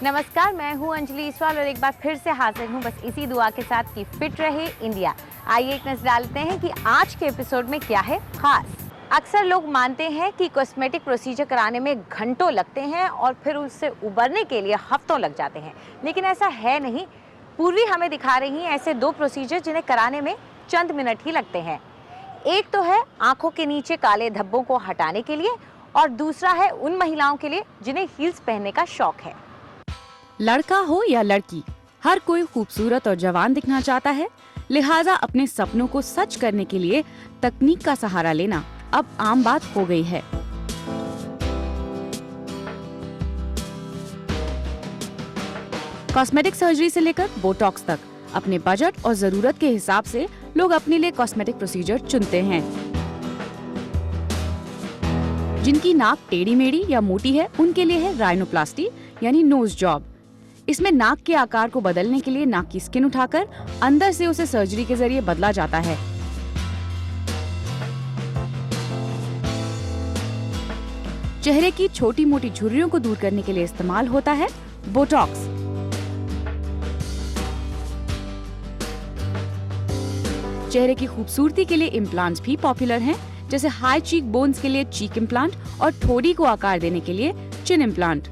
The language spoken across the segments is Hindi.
नमस्कार, मैं हूं अंजलि ईसवाल और एक बार फिर से हाजिर हूं बस इसी दुआ के साथ कि फिट रहे इंडिया। आइए एक नजर डालते हैं कि आज के एपिसोड में क्या है खास। अक्सर लोग मानते हैं कि कॉस्मेटिक प्रोसीजर कराने में घंटों लगते हैं और फिर उससे उबरने के लिए हफ्तों लग जाते हैं, लेकिन ऐसा है नहीं। पूर्वी हमें दिखा रही हैं ऐसे दो प्रोसीजर जिन्हें कराने में चंद मिनट ही लगते हैं। एक तो है आंखों के नीचे काले धब्बों को हटाने के लिए और दूसरा है उन महिलाओं के लिए जिन्हें हील्स पहनने का शौक है। लड़का हो या लड़की, हर कोई खूबसूरत और जवान दिखना चाहता है। लिहाजा अपने सपनों को सच करने के लिए तकनीक का सहारा लेना अब आम बात हो गई है। कॉस्मेटिक सर्जरी से लेकर बोटॉक्स तक अपने बजट और जरूरत के हिसाब से लोग अपने लिए कॉस्मेटिक प्रोसीजर चुनते हैं। जिनकी नाक टेढ़ी मेढ़ी या मोटी है उनके लिए है राइनोप्लास्टी यानी नोज जॉब। इसमें नाक के आकार को बदलने के लिए नाक की स्किन उठाकर अंदर से उसे सर्जरी के जरिए बदला जाता है। चेहरे की छोटी मोटी झुर्रियों को दूर करने के लिए इस्तेमाल होता है बोटॉक्स। चेहरे की खूबसूरती के लिए इम्प्लांट्स भी पॉपुलर हैं, जैसे हाई चीक बोन्स के लिए चीक इम्प्लांट और ठोड़ी को आकार देने के लिए चिन इम्प्लांट।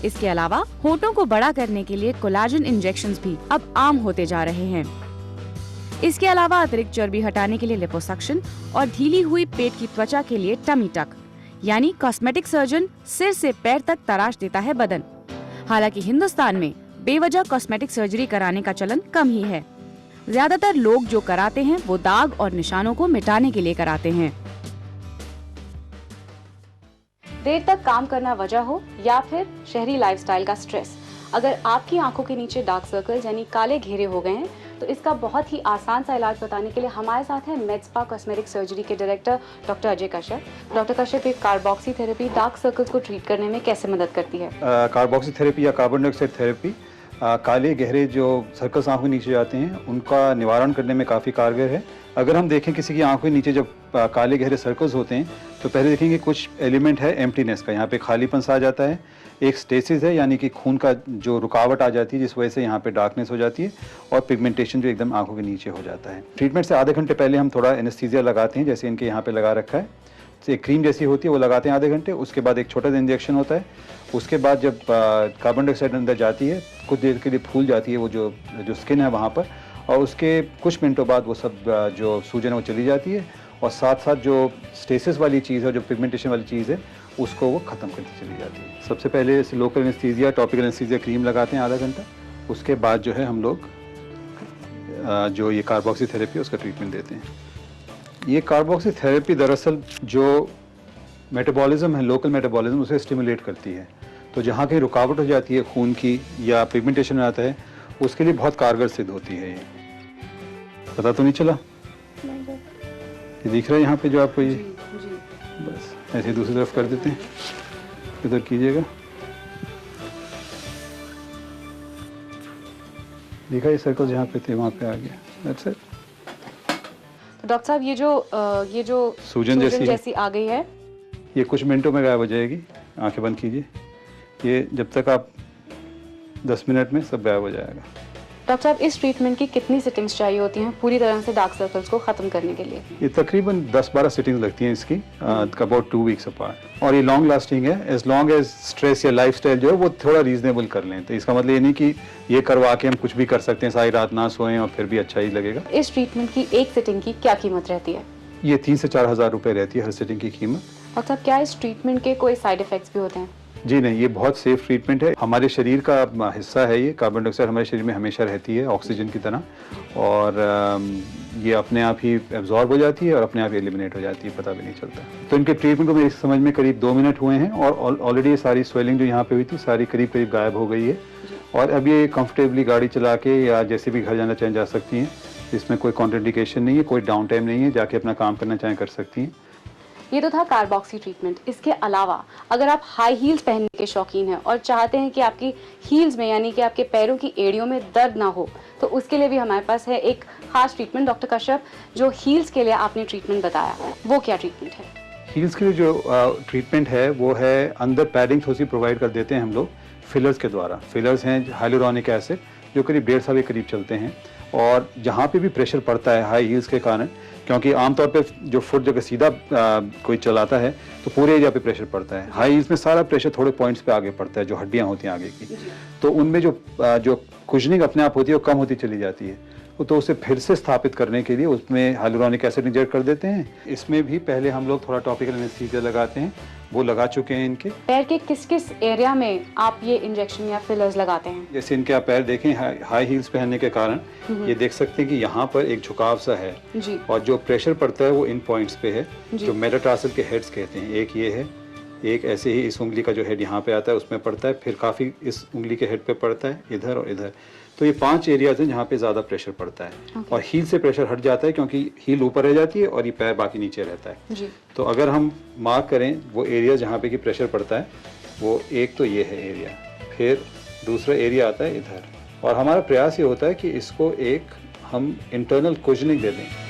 इसके अलावा होठों को बड़ा करने के लिए कोलाजन इंजेक्शंस भी अब आम होते जा रहे हैं। इसके अलावा अतिरिक्त चर्बी हटाने के लिए लिपोसक्शन और ढीली हुई पेट की त्वचा के लिए टमी टक, यानी कॉस्मेटिक सर्जन सिर से पैर तक तराश देता है बदन। हालांकि हिंदुस्तान में बेवजह कॉस्मेटिक सर्जरी कराने का चलन कम ही है। ज्यादातर लोग जो कराते हैं वो दाग और निशानों को मिटाने के लिए कराते हैं। देर तक काम करना वजह हो या फिर शहरी लाइफस्टाइल का स्ट्रेस, अगर आपकी आंखों के नीचे डार्क सर्कल्स यानी काले घेरे हो गए हैं तो इसका बहुत ही आसान सा इलाज बताने के लिए हमारे साथ हैं मेडस्पा कॉस्मेटिक सर्जरी के director doctor Ajay Kashyap. Doctor Kashyap, एक कार्बोक्सी थेरेपी डार्क सर्कल्स को ट्रीट करने में कैसे मदद करती है? कार्बोक्सी थेरेपी या कार्बन डाइऑक्साइड थेरेपी काले गहरे जो सर्कल्स आंखों के नीचे जाते हैं उनका निवारण करने में काफ़ी कारगर है। अगर हम देखें किसी की आंखों के नीचे जब काले गहरे सर्कल्स होते हैं तो पहले देखेंगे कुछ एलिमेंट है एम्प्टीनेस का, यहाँ पे खालीपन सा आ जाता है। एक स्टेसिस है यानी कि खून का जो रुकावट आ जाती है जिस वजह से यहाँ पे डार्कनेस हो जाती है और पिगमेंटेशन जो एकदम आंखों के नीचे हो जाता है। ट्रीटमेंट से आधे घंटे पहले हम थोड़ा एनेस्थीसिया लगाते हैं, जैसे इनके यहाँ पे लगा रखा है, एक क्रीम जैसी होती है वो लगाते हैं आधे घंटे। उसके बाद एक छोटा सा इंजेक्शन होता है। उसके बाद जब कार्बन डाइऑक्साइड अंदर जाती है कुछ देर के लिए फूल जाती है वो जो स्किन है वहाँ पर, और उसके कुछ मिनटों बाद वो सब जो सूजन है वो चली जाती है और साथ साथ जो स्टेसिस वाली चीज़ है, जो पिगमेंटेशन वाली चीज़ है, उसको वो ख़त्म करती चली जाती है। सबसे पहले local anaesthesia, topical anaesthesia cream लगाते हैं आधा घंटा। उसके बाद जो है हम लोग जो ये कार्बोक्सी थेरेपी उसका ट्रीटमेंट देते हैं। ये कार्बोक्सी थेरेपी दरअसल जो मेटाबॉलिज्म है, लोकल मेटाबॉलिज्म, उसे स्टिमुलेट करती है। तो जहाँ कहीं रुकावट हो जाती है खून की या पिगमेंटेशन आता है उसके लिए बहुत कारगर सिद्ध होती है। ये पता तो नहीं चला? ये दिख रहा है यहाँ पे जो आपको ये जी। बस ऐसे दूसरी तरफ कर देते हैं, इधर कीजिएगा। देखा ये सर्कल जहाँ पे थे वहाँ पे आ गया। That's it. तो डॉक्टर साहब, ये जो सूजन जैसी आ गई है, ये कुछ मिनटों में गायब हो जाएगी। आंखें बंद कीजिए। ये जब तक आप 10 मिनट में सब गायब हो जाएगा। डॉक्टर साहब, इस ट्रीटमेंट की कितनी सिटिंग्स चाहिए होती हैं पूरी तरह से डार्क सर्कल्स को खत्म करने के लिए? ये तकरीबन 10-12 सिटिंग्स लगती हैं इसकी, अबाउट 2 वीक्स अपार्ट। और ये लॉन्ग लास्टिंग है, एज लॉन्ग एज स्ट्रेस या लाइफस्टाइल जो है वो थोड़ा रीजनेबल कर लें। तो इसका मतलब ये नहीं कि ये करवा के हम कुछ भी कर सकते हैं, सारी रात ना सोएं और फिर भी अच्छा ही लगेगा। इस ट्रीटमेंट की एक सिटिंग की क्या कीमत रहती है? ये 3 से 4 हज़ार रुपये रहती है हर सिटिंग की कीमत। डॉक्टर साहब, क्या इस ट्रीटमेंट के कोई साइड इफेक्ट्स भी होते हैं? जी नहीं, ये बहुत सेफ ट्रीटमेंट है। हमारे शरीर का हिस्सा है ये। कार्बन डाइऑक्साइड हमारे शरीर में हमेशा रहती है ऑक्सीजन की तरह, और ये अपने आप ही एब्जॉर्ब हो जाती है और अपने आप एलिमिनेट हो जाती है, पता भी नहीं चलता। तो इनके ट्रीटमेंट को मेरी समझ में करीब 2 मिनट हुए हैं और ऑलरेडी सारी स्वेलिंग जो यहाँ पे हुई थी सारी करीब करीब गायब हो गई है। और अब ये कंफर्टेबली गाड़ी चला के या जैसे भी घर जाना चाहें जा सकती हैं। इसमें कोई कॉन्ट्राइंडिकेशन नहीं है, कोई डाउन टाइम नहीं है, जाके अपना काम करना चाहें कर सकती हैं। ये तो था कार्बोक्सी ट्रीटमेंट। इसके अलावा अगर आप हाई हील्स पहनने के शौकीन हैं और चाहते हैं कि आपकी हील्स में यानी कि आपके पैरों की एड़ियों में दर्द ना हो, तो उसके लिए भी हमारे पास है एक खास ट्रीटमेंट। डॉक्टर कश्यप, जो हील्स के लिए आपने ट्रीटमेंट बताया वो क्या ट्रीटमेंट है? हील्स के लिए जो ट्रीटमेंट है वो है अंदर पैडिंग थोड़ी सी प्रोवाइड कर देते हैं हम लोग फिलर्स के द्वारा। फिलर्स हैं हाइलुरोनिक एसिड जो करीब 1.5 साल के करीब चलते हैं, और जहाँ पे भी प्रेशर पड़ता है हाई हील्स के कारण, क्योंकि आमतौर पे जो फुट जब सीधा कोई चलाता है तो पूरे एरिया पे प्रेशर पड़ता है, हाई हील्स में सारा प्रेशर थोड़े पॉइंट्स पे आगे पड़ता है, जो हड्डियाँ होती हैं आगे की, तो उनमें जो कुशनिंग अपने आप होती है वो कम होती चली जाती है। तो उसे फिर से स्थापित करने के लिए उसमें हाइलुरोनिक एसिड इंजेक्ट कर देते हैं। इसमें भी पहले हम लोग थोड़ा टॉपिकल एनेस्थीसिया लगाते हैं, वो लगा चुके हैं इनके। पैर के किस किस एरिया में आप ये इंजेक्शन या फिलर्स लगाते हैं? जैसे इनके आप पैर देखें हाई हील्स पहनने के कारण ये देख सकते हैं कि यहाँ पर एक झुकाव सा है जी। और जो प्रेशर पड़ता है वो इन पॉइंट्स पे है, जो मेटाटार्सल के हेड्स कहते हैं। एक ये है, एक ऐसे ही इस उंगली का जो हेड यहाँ पे आता है उसमें पड़ता है, फिर काफ़ी इस उंगली के हेड पे पड़ता है, इधर और इधर। तो ये 5 एरियाज हैं जहाँ पे ज़्यादा प्रेशर पड़ता है और हील से प्रेशर हट जाता है क्योंकि हील ऊपर रह जाती है और ये पैर बाकी नीचे रहता है जी। तो अगर हम मार्क करें वो एरिया जहाँ पे कि प्रेशर पड़ता है, वो एक तो ये है एरिया, फिर दूसरा एरिया आता है इधर, और हमारा प्रयास ये होता है कि इसको एक हम इंटरनल कुशनिंग दे दें।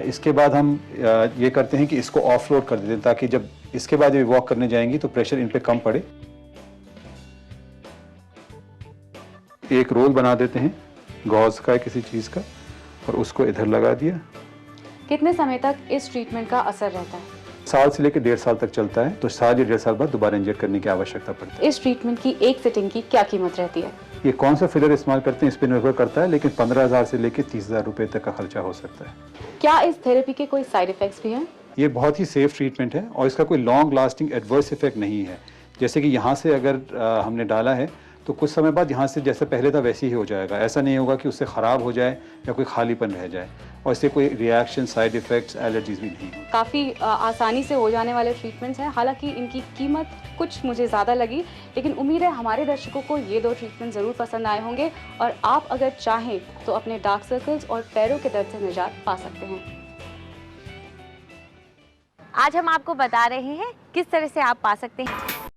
इसके बाद हम ये करते हैं कि इसको ऑफलोड कर देते हैं ताकि जब इसके बाद ये वॉक करने जाएंगी तो प्रेशर इन पे कम पड़े। एक रोल बना देते हैं गॉज का किसी चीज़ का और उसको इधर लगा दिया। कितने समय तक इस ट्रीटमेंट का असर रहता है? साल से लेकर 1.5 साल तक चलता है, तो साल या 1.5 साल बाद दोबारा इंजेक्ट करने की आवश्यकता पड़ती है। इस ट्रीटमेंट की एक सिटिंग की क्या कीमत रहती है? ये कौन सा फिलर इस्तेमाल करते हैं इस पर निर्भर करता है, लेकिन 15,000 से लेकर 30,000 रुपये तक का खर्चा हो सकता है। क्या इस थेरेपी के कोई साइड इफेक्ट्स भी हैं? ये बहुत ही सेफ ट्रीटमेंट है और इसका कोई लॉन्ग लास्टिंग एडवर्स इफेक्ट नहीं है। जैसे कि यहाँ से अगर हमने डाला है तो कुछ समय बाद यहाँ से जैसे पहले था वैसे ही हो जाएगा। ऐसा नहीं होगा कि उससे ख़राब हो जाए या कोई खालीपन रह जाए, और इससे कोई रिएक्शन, साइड इफ़ेक्ट्स, एलर्जीज भी नहीं हो। काफ़ी आसानी से हो जाने वाले ट्रीटमेंट्स हैं, हालांकि इनकी कीमत कुछ मुझे ज़्यादा लगी, लेकिन उम्मीद है हमारे दर्शकों को ये 2 ट्रीटमेंट ज़रूर पसंद आए होंगे और आप अगर चाहें तो अपने डार्क सर्कल्स और पैरों के दर्द से निजात पा सकते हैं। आज हम आपको बता रहे हैं किस तरह से आप पा सकते हैं